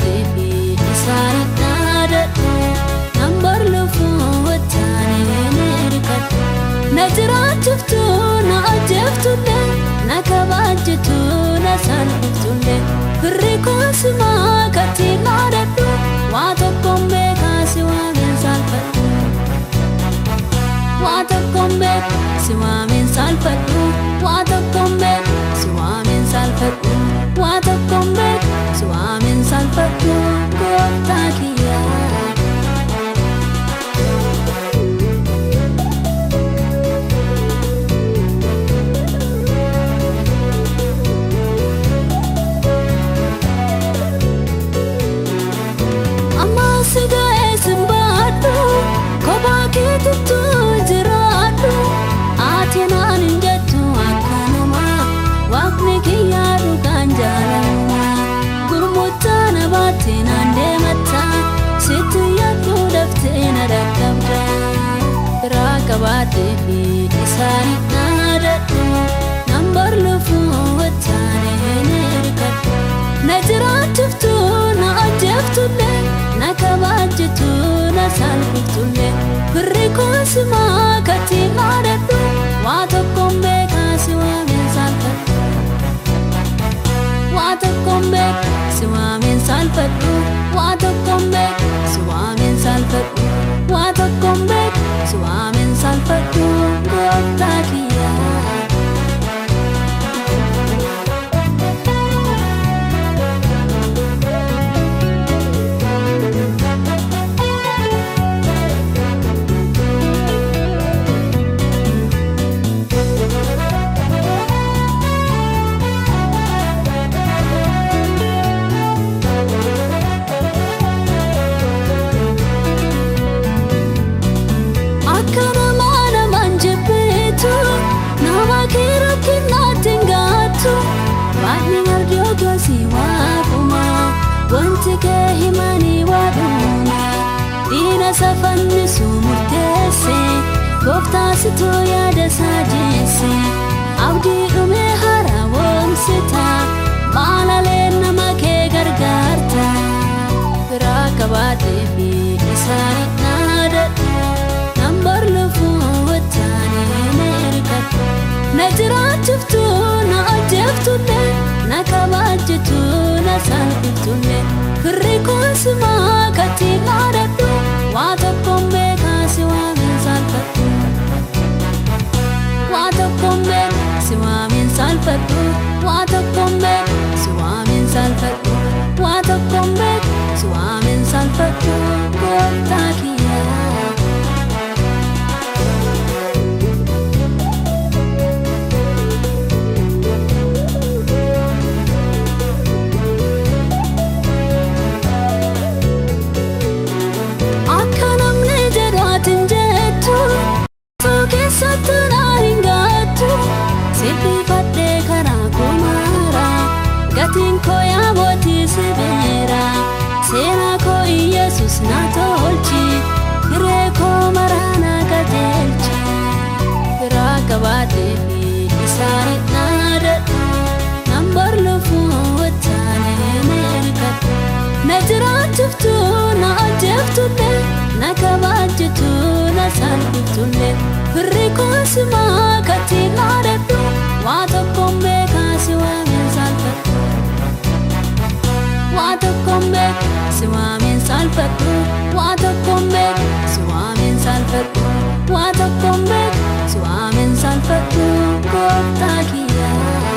qabaatee isaaniif dhaadadhu nambar lufuu wajjin hirkadhu na jiraachiftu na ajjeeftullee na kabajjitu na salphiftulle firri koosimaa kattiin dhaadadhu waa tokkoon beekaa si waameen salphadhu waa tokkoon beeku si waameen salphadhu waa tokkoon beeku si waameen salphadhu waa tokkoon beeku si waameen salphadhu gooftaa kiyyaa. Keetitu jiraadhu aatinaan hin jettu akka namaa waaqni kiyyaa dhugaan jaalama gurmuutaa na baattee naan deematta sitti yaaddu daftee na dhaqqabda biraa qabaatee isaaniif dhaadadhu nambar lufuu wajjin hirkadhu na jiraachiftu na ajjeeftullee na kabajjitu na salphiftulle firri koosimaa kattiin dhaadadhu waa tokkoon beekaa si waameen salphadhu waa tokkoon beeku si waameen salphadhu waa tokkoon beeku si waameen salphadhu waa tokkoon beeku si waameen salphadhu gooftaa kiyyaa. Wanti kee himanii waaduma diina safannisu murteesse gooftaa situu yaada isaa jeesse abdii dhumee harawoomsita maalalee nama kee gargaarta biraa qabaatee isaaniif dhaadadhu nambar lufuu wajjin hirkadhu na jiraachiftu na ajjeeftullee na kabajjitu na salphiftulle firri koosimaa kattiin dhaadadhu waa tokkoon beekaa si waameen salphadhu waa tokkoon beeku si waameen salphadhu waa tokkoon beeku si waameen salphadhu waa tokkoon beeku si waameen salphadhu gooftaa kiyyaa. Sibbifadhee karaa kumaara gatiin koo yaa mootii si beera seenaa koo Iyeesus na tolchi hiree koo maraa na qajeelchi biraa qabaatee isaaniif dhaadadhu nambar lufuu wajjin hirkadhu na jiraachiftu na ajjeeftullee na kabajjitu na salphiftulle firri koosimaa kattiin dhaadadhu waa tokkoon beekaa si waameen salphadhu waa tokkoon beeku si waameen salphadhu waa tokkoon beeku si waameen salphadhu waa tokkoon beeku si waameen salphadhu gooftaa kiyyaa.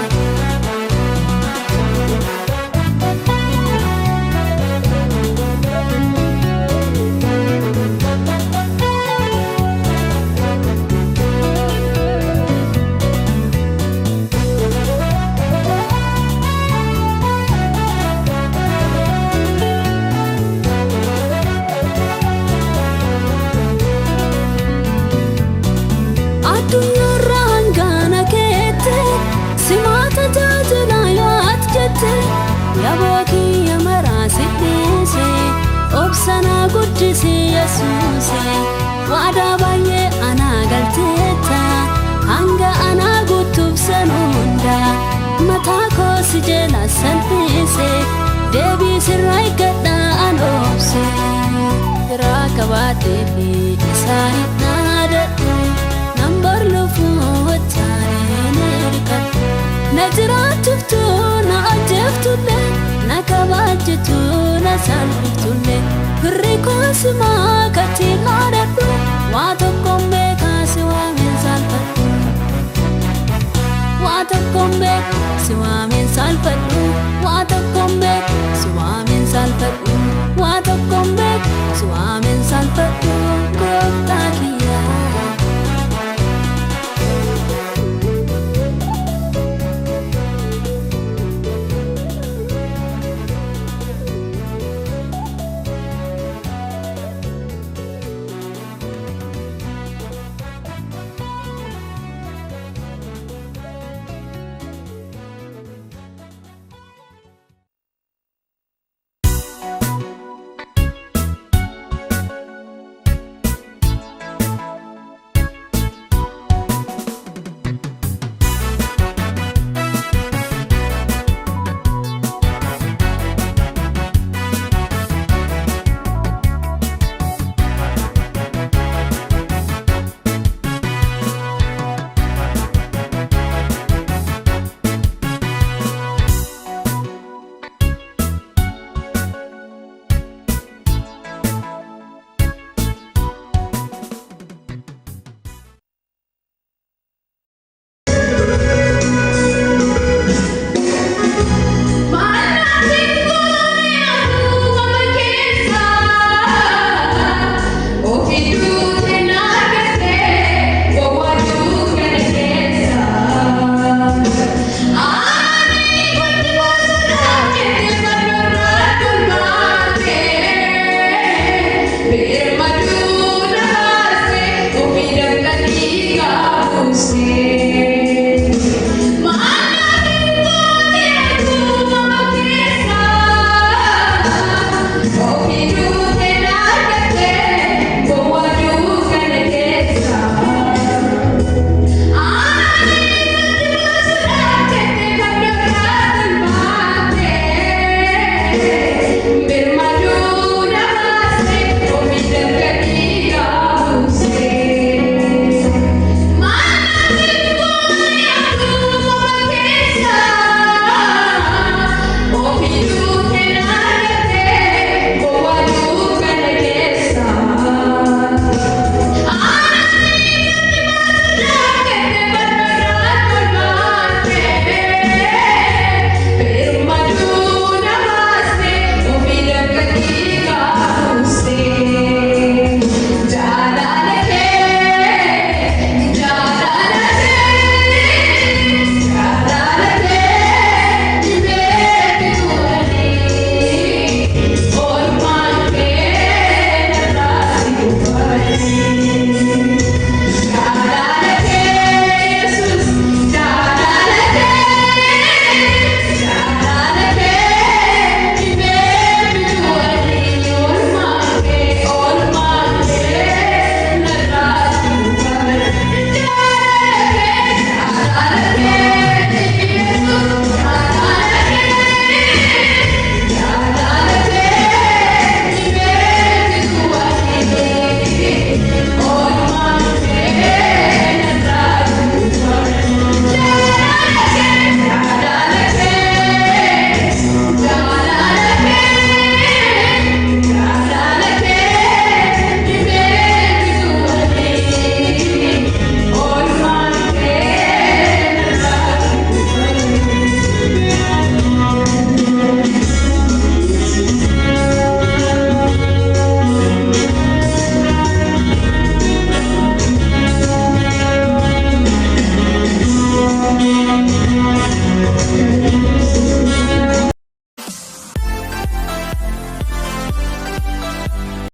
Yabooki yamara siddise obsana guddisi Yesuuse waada baay'ee anaa galteetta hanga anaa guutuuf san hunda mataa koo si jala salphise deebii sirraa eeggadha. kabatefi isani nadatu nambar lufu watani nerkat najratuftu na ajeftulle na kabajtu na salftulle rikosma katina